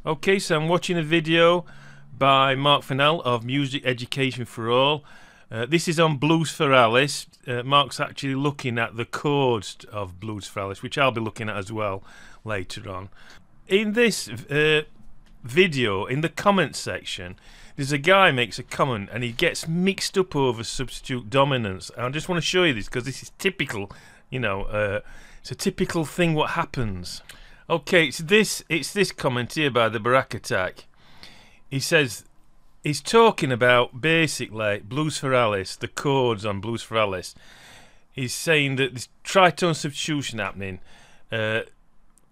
Okay, so I'm watching a video by Mark Fennell of Music Education for All. This is on Blues for Alice. Mark's actually looking at the chords of Blues for Alice, which I'll be looking at as well later on. In this video, in the comment section, there's a guy makes a comment and he gets mixed up over substitute dominance. I just want to show you this because this is typical, you know, it's a typical thing what happens. Okay, it's this comment here by the Barack Attack. He says he's talking about basically Blues for Alice, the chords on Blues for Alice. He's saying that this tritone substitution happening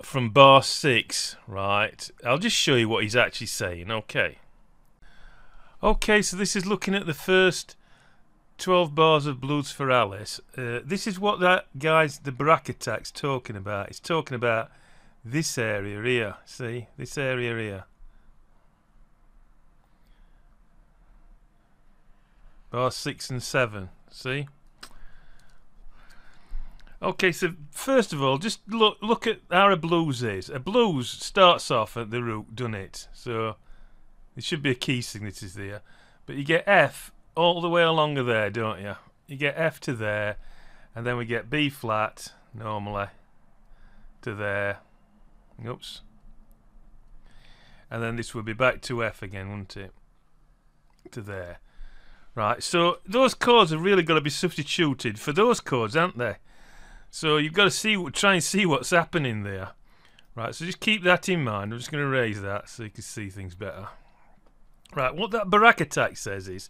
from bar 6, right? I'll just show you what he's actually saying. Okay, so this is looking at the first 12 bars of Blues for Alice. This is what that guy's, the Barack Attack's talking about. He's talking about this area here. See, this area here. Bar 6 and 7. See? Okay, so first of all, just look at how a blues is. A blues starts off at the root, doesn't it? So there should be a key signature there. But you get F all the way along there, don't you? You get F to there, and then we get B flat normally to there. Oops. And then this will be back to F again, won't it? To there. Right, so those chords have really got to be substituted for those chords, aren't they? So you've got to try and see what's happening there. Right, so just keep that in mind. I'm just going to raise that so you can see things better. Right, what that Barack Attack says is,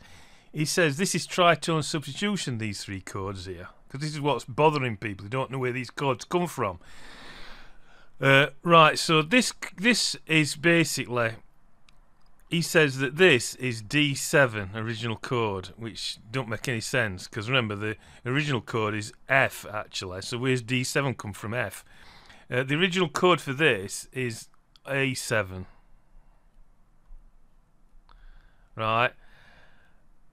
he says this is tritone substitution, these three chords here. Because this is what's bothering people. They don't know where these chords come from. Right, so this is basically, he says that this is D7 original chord, which don't make any sense because remember the original chord is F actually. So where's D7 come from? F. The original chord for this is A7. Right,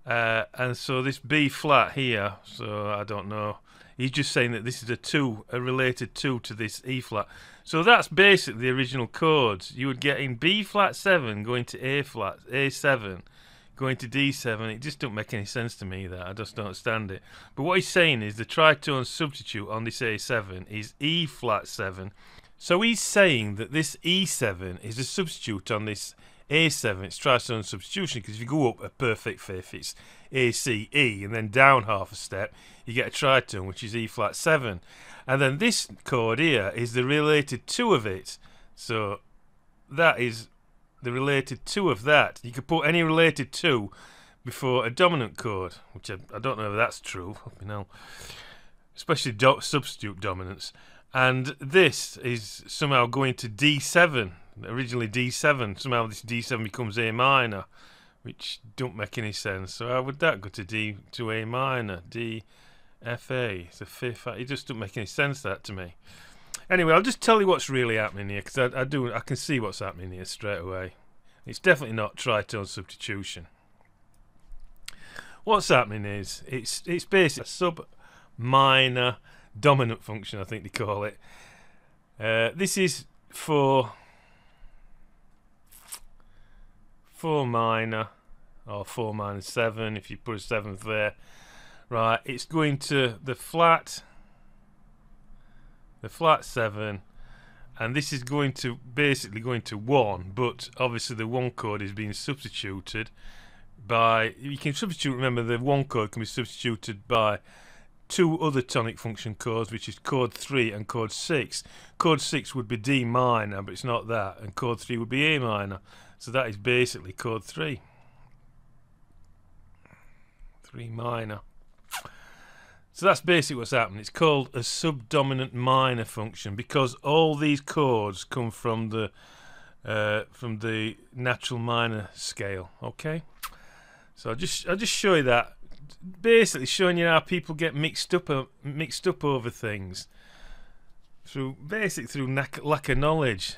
and so this B flat here. So I don't know. He's just saying that this is a related 2 to this E flat. So that's basically the original chords. You would get in B flat 7 going to A flat, A7 going to D7. It just don't make any sense to me that. I just don't understand it. But what he's saying is the tritone substitute on this A7 is E flat 7. So he's saying that this E7 is a substitute on this A7. It's tritone substitution because if you go up a perfect fifth, it's A, C, E, and then down half a step, you get a tritone, which is E flat 7. And then this chord here is the related 2 of it. So that is the related 2 of that. You could put any related 2 before a dominant chord, which I don't know if that's true, you know, especially substitute dominance. And this is somehow going to D7. Originally D7, somehow this D7 becomes A minor, which don't make any sense. So how would that go to D to A minor? D, F, A, it's a fifth. It just don't make any sense, that to me. Anyway, I'll just tell you what's really happening here because I can see what's happening here straight away. It's definitely not tritone substitution. What's happening is it's basically a sub minor dominant function, I think they call it. This is for 4 minor or 4 minor 7 if you put a 7th there. Right, it's going to the flat 7, and this is going to basically going to 1, but obviously the 1 chord is being substituted by, you can substitute, remember the 1 chord can be substituted by 2 other tonic function chords, which is chord 3 and chord 6. Chord 6 would be D minor, but it's not that, and chord 3 would be A minor. So that is basically chord 3. 3 minor. So that's basically what's happening. It's called a subdominant minor function because all these chords come from the natural minor scale. Okay. So I'll just show you that. Basically showing you how people get mixed up over things through lack of knowledge.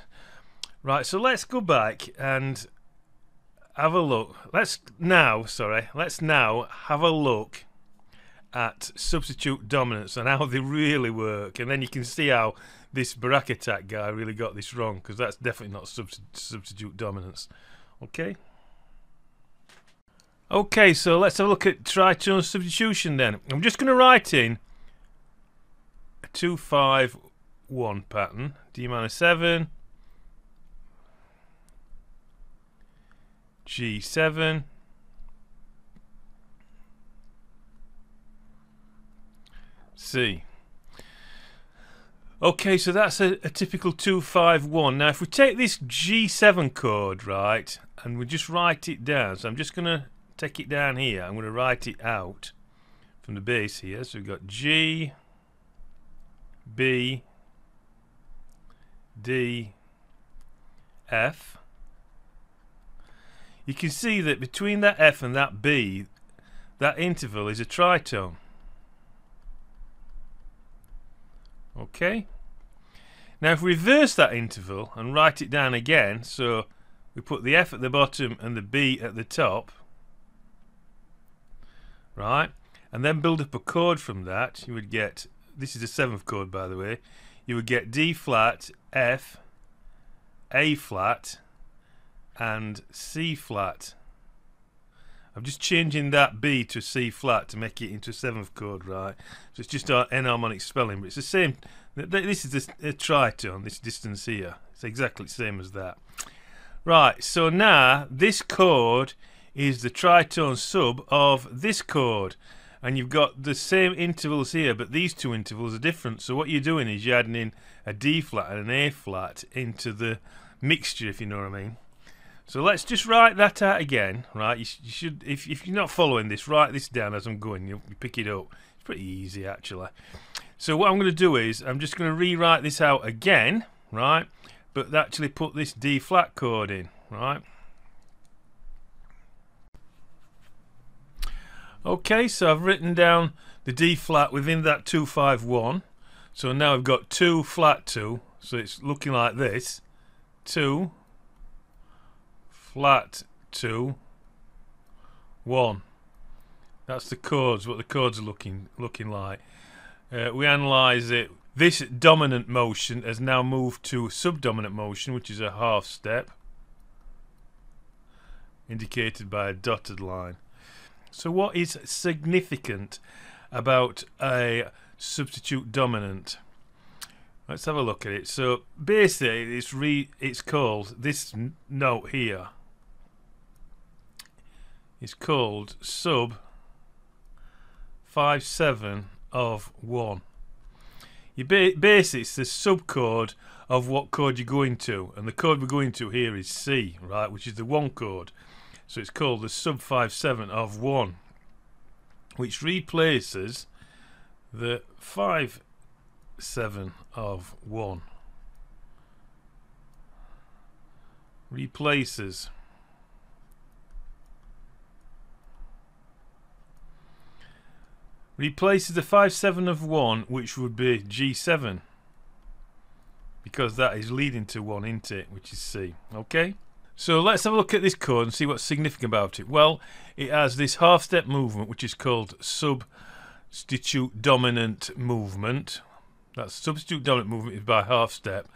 Right, so let's go back and have a look. Let's now have a look at substitute dominants and how they really work, and then you can see how this Baraketak guy really got this wrong, because that's definitely not substitute dominance. Okay. Okay, so let's have a look at tritone substitution then. I'm just going to write in a 2-5-1 pattern. D minor 7, G7, C. Okay, so that's a typical 2-5-1. Now, if we take this G7 chord, right, and we just write it down, so I'm just going to take it down here. I'm going to write it out from the bass here. So we've got G, B, D, F. You can see that between that F and that B, that interval is a tritone. Okay. Now if we reverse that interval and write it down again, so we put the F at the bottom and the B at the top, right, and then build up a chord from that, you would get, this is a 7th chord by the way, you would get D flat, F, A flat and C flat. I'm just changing that B to C flat to make it into a 7th chord, right? So it's just our enharmonic spelling, but it's the same. This is a tritone, this distance here. It's exactly the same as that. Right, so now this chord is the tritone sub of this chord. And you've got the same intervals here, but these two intervals are different. So what you're doing is you're adding in a D flat and an A flat into the mixture, if you know what I mean. So let's just write that out again, right? You should, if you're not following this, write this down as I'm going. You pick it up. It's pretty easy, actually. So what I'm going to do is I'm just going to rewrite this out again, right? But actually put this D flat chord in, right? Okay, so I've written down the D flat within that 2-5-1. So now I've got 2 flat 2. So it's looking like this: 2 flat 2 1. That's the chords, what the chords are looking like. We analyse it. This dominant motion has now moved to subdominant motion, which is a half step, indicated by a dotted line. So what is significant about a substitute dominant? Let's have a look at it. So basically it's called, this note here is called sub 5/7 of 1. Basically it's the subchord of what chord you're going to, and the chord we're going to here is C, right, which is the 1 chord. So it's called the sub 5/7 of 1, which replaces the 5/7 of 1. Replaces the 5/7 of 1, which would be G7, because that is leading to 1, isn't it, which is C. Okay, so let's have a look at this chord and see what's significant about it. Well, it has this half step movement, which is called substitute dominant movement. That substitute dominant movement is by half step.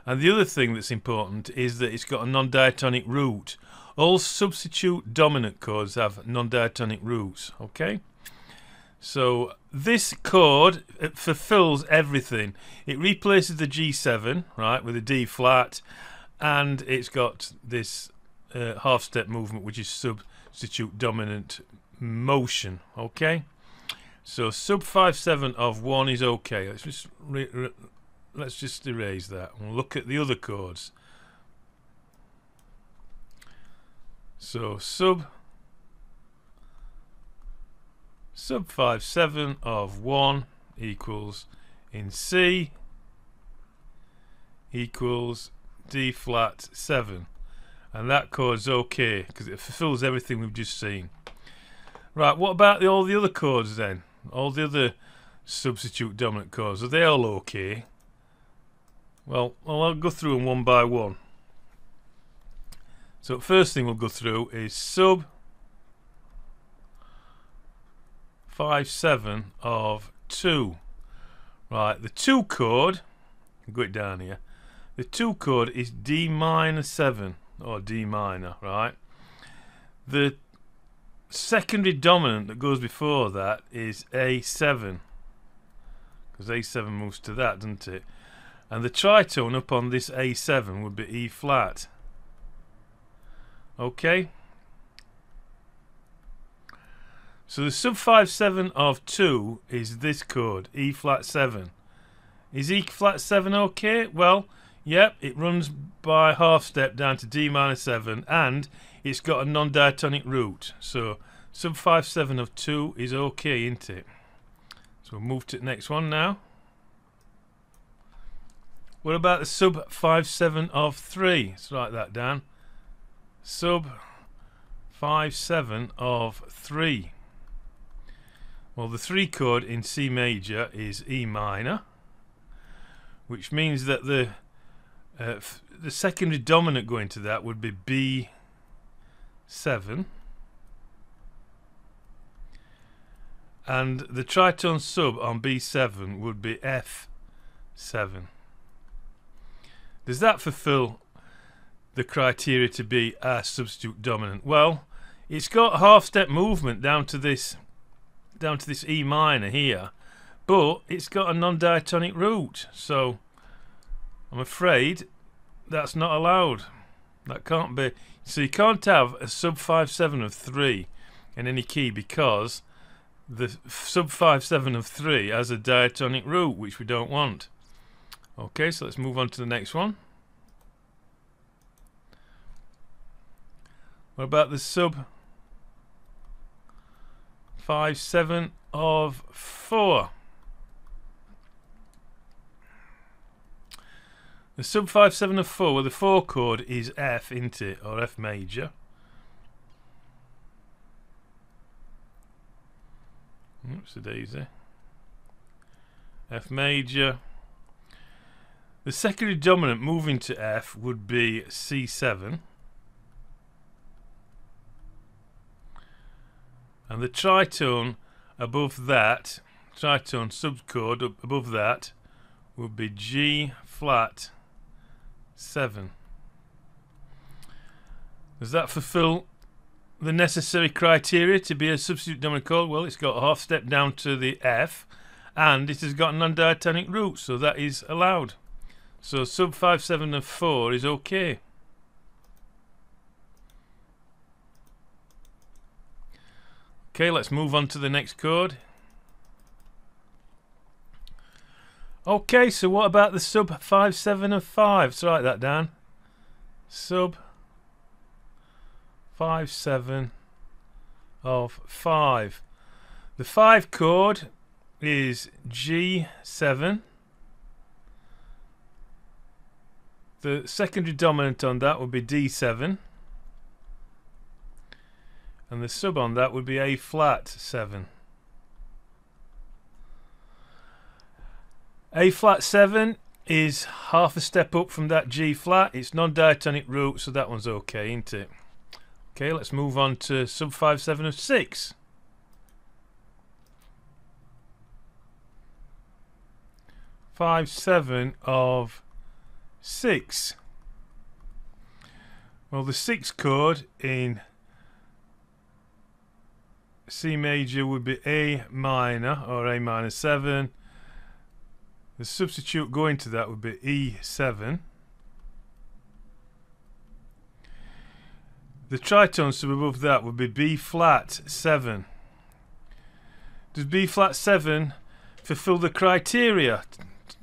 And the other thing that's important is that it's got a non-diatonic root. All substitute dominant chords have non-diatonic roots. Okay, so this chord, it fulfills everything. It replaces the G7, right, with a D flat, and it's got this half step movement, which is substitute dominant motion. Okay, so sub 5/7 of 1 is okay. Let's just erase that and look at the other chords. So sub 5/7 of 1 equals, in C, equals D flat 7, and that chord's okay because it fulfills everything we've just seen. Right, what about all the other chords then? All the other substitute dominant chords, are they all okay? Well, I'll go through them one by one. So first thing we'll go through is sub 5/7 of 2. Right, the 2 chord Go it down here. The 2 chord is D minor 7 or D minor, right? The secondary dominant that goes before that is A7, because A7 moves to that, doesn't it? And the tritone up on this A7 would be E flat. Okay? So the sub 5/7 of 2 is this chord, E flat 7. Is E flat 7 okay? Well, yep, it runs by half step down to D minor 7, and it's got a non-diatonic root. So sub 5/7 of 2 is okay, isn't it? So we'll move to the next one now. What about the sub 5/7 of 3? Let's write that down. Sub 5/7 of 3. Well, the 3 chord in C major is E minor, which means that the secondary dominant going to that would be B7, and the tritone sub on B7 would be F7. Does that fulfill the criteria to be a substitute dominant? Well, it's got half step movement down to this E minor here, but it's got a non-diatonic root, so I'm afraid that's not allowed. That can't be. So you can't have a sub 5/7 of 3 in any key, because the sub 5/7 of 3 has a diatonic root, which we don't want. Okay, so let's move on to the next one. What about the sub 5/7 of 4? The sub 5/7 of 4, well, the 4 chord is F, isn't it, or F major. Oops, a daisy. F major. The secondary dominant moving to F would be C7. And the tritone above that, tritone subchord above that, would be G flat 7. Does that fulfill the necessary criteria to be a substitute dominant chord? Well, it's got a half step down to the F, and it has got a non-diatonic root, so that is allowed. So sub 5/7 of 4 is okay. Okay, let's move on to the next chord. Okay, so what about the sub 5/7 of 5? Let's write that down. Sub 5/7 of 5. The 5 chord is G7. The secondary dominant on that would be D7. And the sub on that would be A flat 7. A flat 7 is half a step up from that G flat. It's non-diatonic root, so that one's okay, isn't it? Okay, let's move on to sub 5/7 of 6. Five 7 of 6. Well, the 6 chord in C major would be A minor or A minor 7. The substitute going to that would be E7. The tritone sub above that would be B flat 7. Does B flat 7 fulfill the criteria?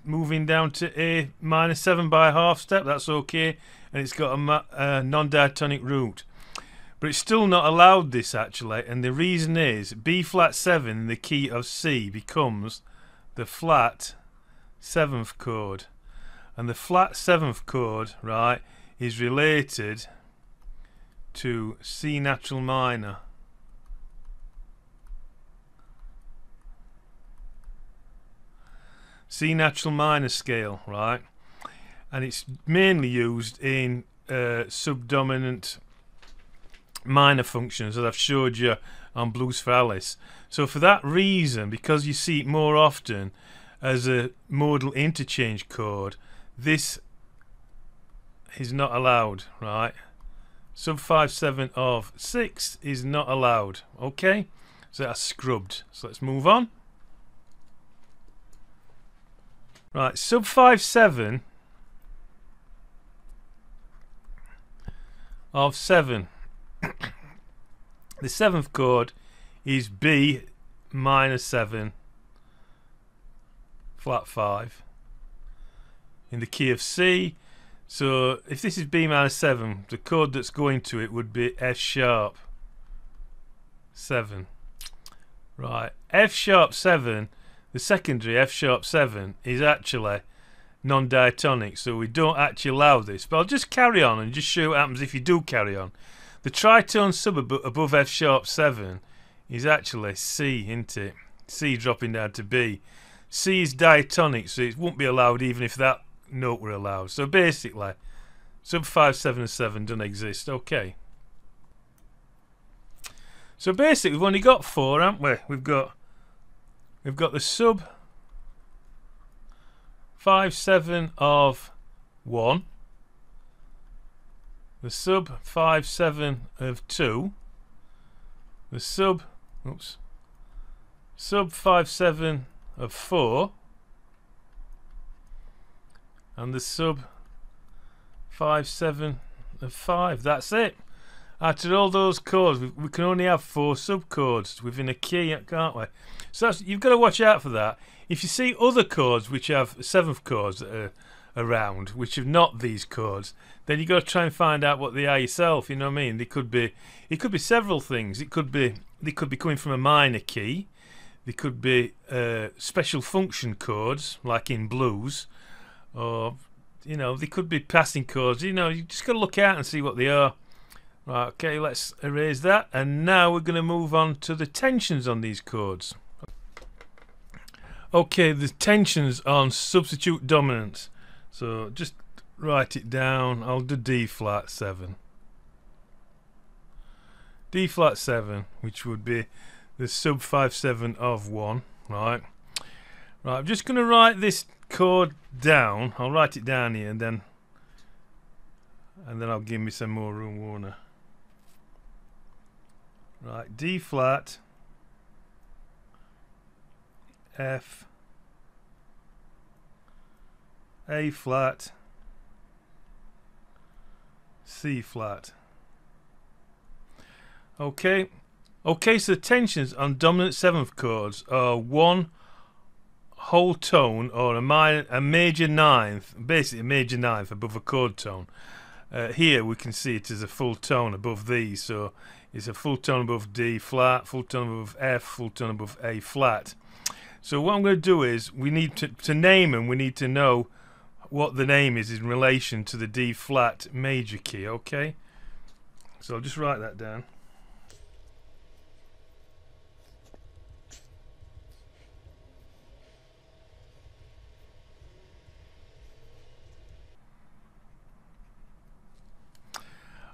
Moving down to A minor 7 by a half step, that's okay, and it's got a non-diatonic root. But it's still not allowed, this, actually, and the reason is B flat 7 in the key of C becomes the flat 7th chord, and the flat 7th chord, right, is related to C natural minor. C natural minor scale, right, and it's mainly used in subdominant minor functions, as I've showed you on Blues for Alice. So for that reason, because you see it more often as a modal interchange chord, this is not allowed, right? Sub 5/7 of 6 is not allowed. Okay, so that's scrubbed. So let's move on. Right, sub 5/7 of 7. The 7th chord is B minor 7 flat 5 in the key of C. So if this is B minor 7, the chord that's going to it would be F sharp 7. Right, F sharp 7, the secondary F sharp 7 is actually non-diatonic, so we don't actually allow this. But I'll just carry on and just show what happens if you do carry on. The tritone sub above F sharp 7 is actually C, isn't it? C dropping down to B. C is diatonic, so it won't be allowed even if that note were allowed. So basically, sub 5/7 and 7 don't exist. Okay. So basically, we've only got 4, haven't we? We've got the sub 5/7 of 1, the sub 5/7 of 2, the sub 5/7 of 4, and the sub 5/7 of 5. That's it. After all those chords, we can only have 4 subchords within a key, can't we? So you've got to watch out for that. If you see other chords which have 7th chords that are around, which have not these chords, then you've got to try and find out what they are yourself. You know what I mean? It could be several things. They could be coming from a minor key. They could be special function chords, like in blues, or they could be passing chords. You just got to look out and see what they are. Right, okay, let's erase that, and now we're going to move on to the tensions on these chords. Okay, the tensions on substitute dominants. So just write it down. I'll do D flat 7. D flat 7, which would be the sub 5/7 of 1. Right. Right, I'm just going to write this chord down. I'll write it down here, and then I'll give me some more room, won't I? Right, D flat, F, A flat, C flat. Okay, so the tensions on dominant 7th chords are 1 whole tone or a major 9th, basically a major 9th above a chord tone. Here we can see it as a full tone above these, so it's a full tone above D flat, full tone above F, full tone above A flat. So what I'm going to do is, we need to name them. We need to know what the name is in relation to the D flat major key. Okay, so I'll just write that down.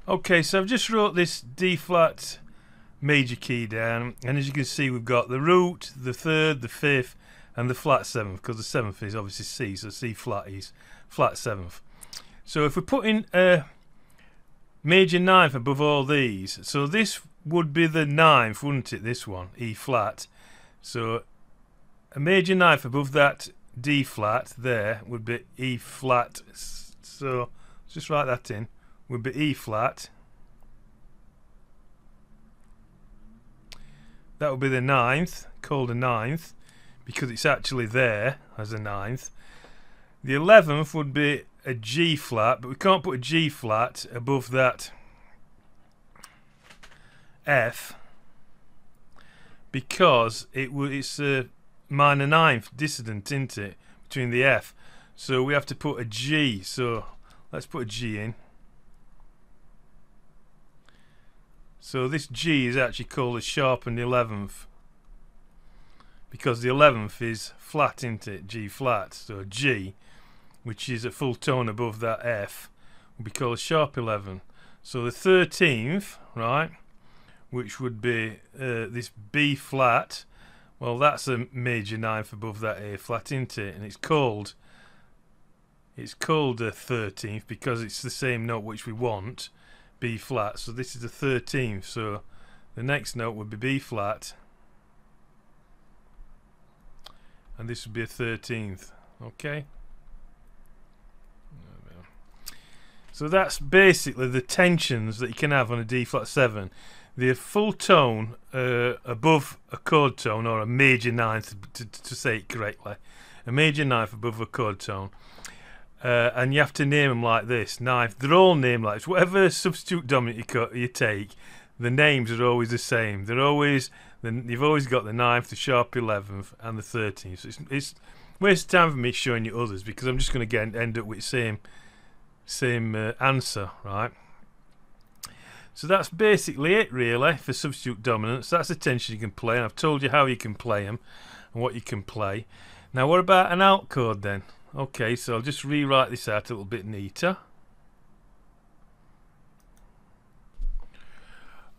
Okay, so I've just wrote this D flat major key down, and as you can see, we've got the root, the 3rd, the 5th, and the flat 7th, because the 7th is obviously C, so C flat is flat 7th. So if we put in a major 9th above all these, so this would be the 9th, wouldn't it? This one, E flat. So a major 9th above that D flat there would be E flat. So let's just write that in. Would be E flat. That would be the 9th, called a 9th, because it's actually there as a 9th. The 11th would be a G flat, but we can't put a G flat above that F because it's a minor 9th dissonant, isn't it, between the F. So we have to put a G. So let's put a G in. So this G is actually called a sharpened 11th because the 11th is flat, isn't it? G flat. So G, which is a full tone above that F, will be called a sharp 11. So the 13th, right, which would be this B flat, well, that's a major 9th above that A flat, isn't it? And it's called it's called a 13th because it's the same note which we want, B flat. So this is the 13th. So the next note would be B flat, and this would be a 13th. Okay. So that's basically the tensions that you can have on a D flat 7. The full tone above a chord tone, or a major ninth to say it correctly, a major ninth above a chord tone, and you have to name them like this. Ninth, they're all named like this. Whatever substitute dominant you take, the names are always the same. They're always you've always got the ninth, the sharp 11th, and the 13th. So it's waste of time for me showing you others because I'm just going to end up with the same answer, right? So that's basically it really for substitute dominants. That's the tension you can play, and I've told you how you can play them and what you can play. Now what about an alt chord then? Okay, so I'll just rewrite this out a little bit neater.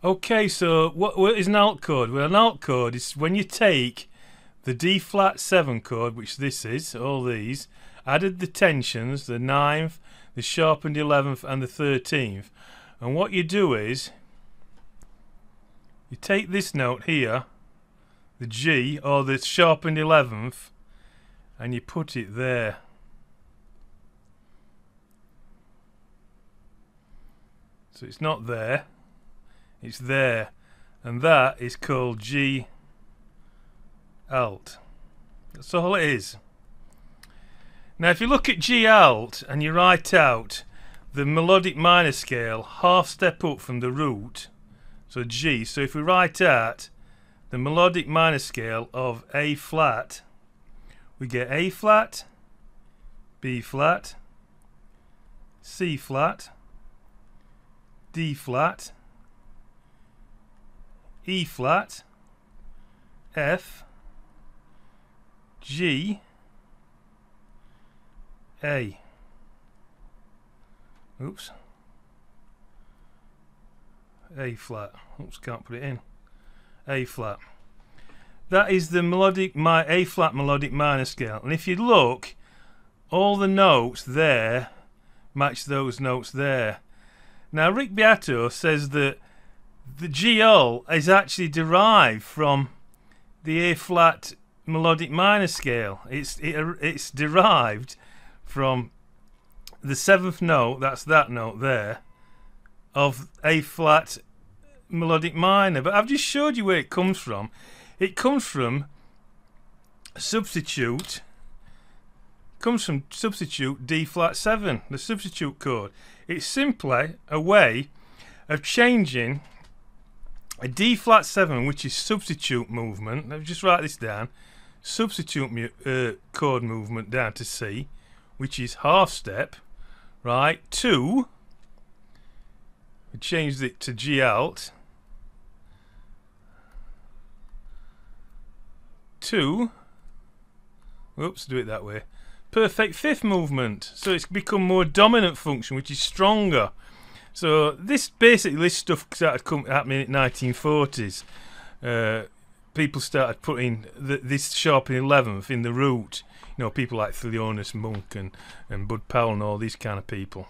Okay, so what is an alt chord? Well, an alt chord is when you take the D flat 7 chord, which this is, all these, added the tensions, the 9th, the sharpened 11th and the 13th. And what you do is you take this note here, the G or the sharpened 11th, and you put it there. So it's not there, it's there, and that is called G alt. That's all it is. Now if you look at G alt and you write out the melodic minor scale half step up from the root, so G, so if we write out the melodic minor scale of A flat, we get A flat, B flat, C flat, D flat, E flat, F, G, A. Oops. A flat. Oops, can't put it in. A flat. That is the A flat melodic minor scale. And if you look, all the notes there match those notes there. Now Rick Beato says that the G alt is actually derived from the A flat melodic minor scale. It's derived from the 7th note, that's that note there, of A flat melodic minor. But I've just showed you where it comes from. It comes from substitute. D flat 7, the substitute chord. It's simply a way of changing a D flat 7, which is substitute movement. Let me just write this down. Substitute chord movement down to C, which is half step. Right, we changed it to G alt, do it that way, perfect fifth movement, so it's become more dominant function, which is stronger. So this stuff started happening in the 1940s. People started putting this sharp 11th in the root. You know, people like Thelonious Monk and Bud Powell and all these kind of people.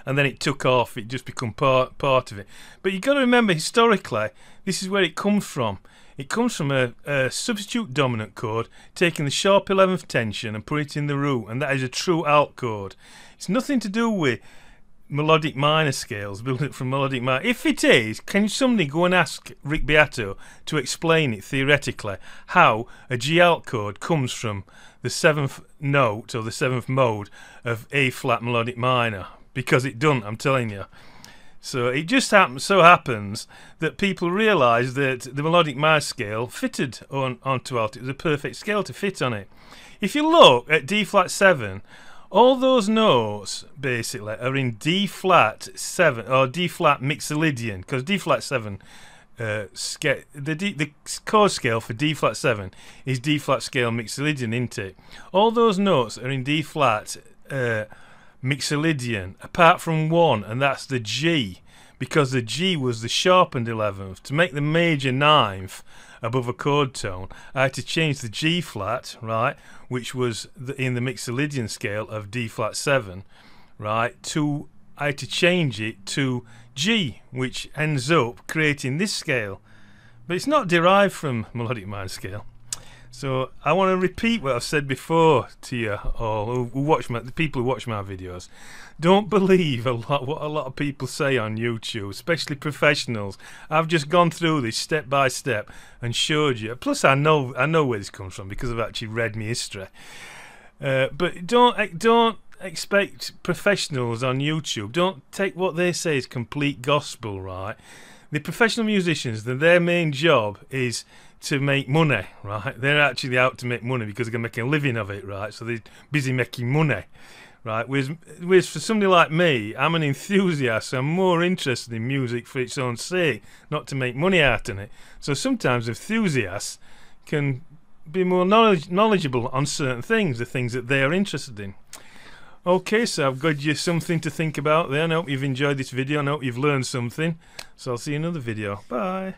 And then it took off, it just become part of it. But you've got to remember, historically, this is where it comes from. It comes from a substitute dominant chord, taking the sharp 11th tension and putting it in the root, and that is a true alt chord. It's nothing to do with melodic minor scales, building it from melodic minor. If it is, can somebody go and ask Rick Beato to explain it theoretically, how a G alt chord comes from the 7th note or the 7th mode of A flat melodic minor? Because it doesn't, I'm telling you. So it just happens that people realise that the melodic minor scale fitted onto alt. It was a perfect scale to fit on it. If you look at D flat 7, all those notes basically are in D flat 7 or D flat mixolydian, because D flat 7 the chord scale for D flat 7 is D flat scale mixolydian, isn't it? All those notes are in D flat mixolydian, apart from one, and that's the G. because the G was the sharpened 11th. To make the major 9th above a chord tone, I had to change the G flat, right, which was in the Mixolydian scale of D flat 7, right, I had to change it to G, which ends up creating this scale. But it's not derived from melodic mind scale. So I want to repeat what I've said before to you all who watch the people who watch my videos. Don't believe what a lot of people say on YouTube, especially professionals. I've just gone through this step by step and showed you. Plus, I know where this comes from because I've actually read my history. But don't expect professionals on YouTube. Don't take what they say as complete gospel, right? The professional musicians, their main job is to make money, right? They're actually out to make money because they're going to make a living of it, right? So they're busy making money, right? Whereas for somebody like me, I'm an enthusiast, so I'm more interested in music for its own sake, not to make money out of it. So sometimes enthusiasts can be more knowledgeable on certain things, the things that they are interested in. Okay, so I've got you something to think about there, and I hope you've enjoyed this video, and I hope you've learned something. So I'll see you in another video. Bye.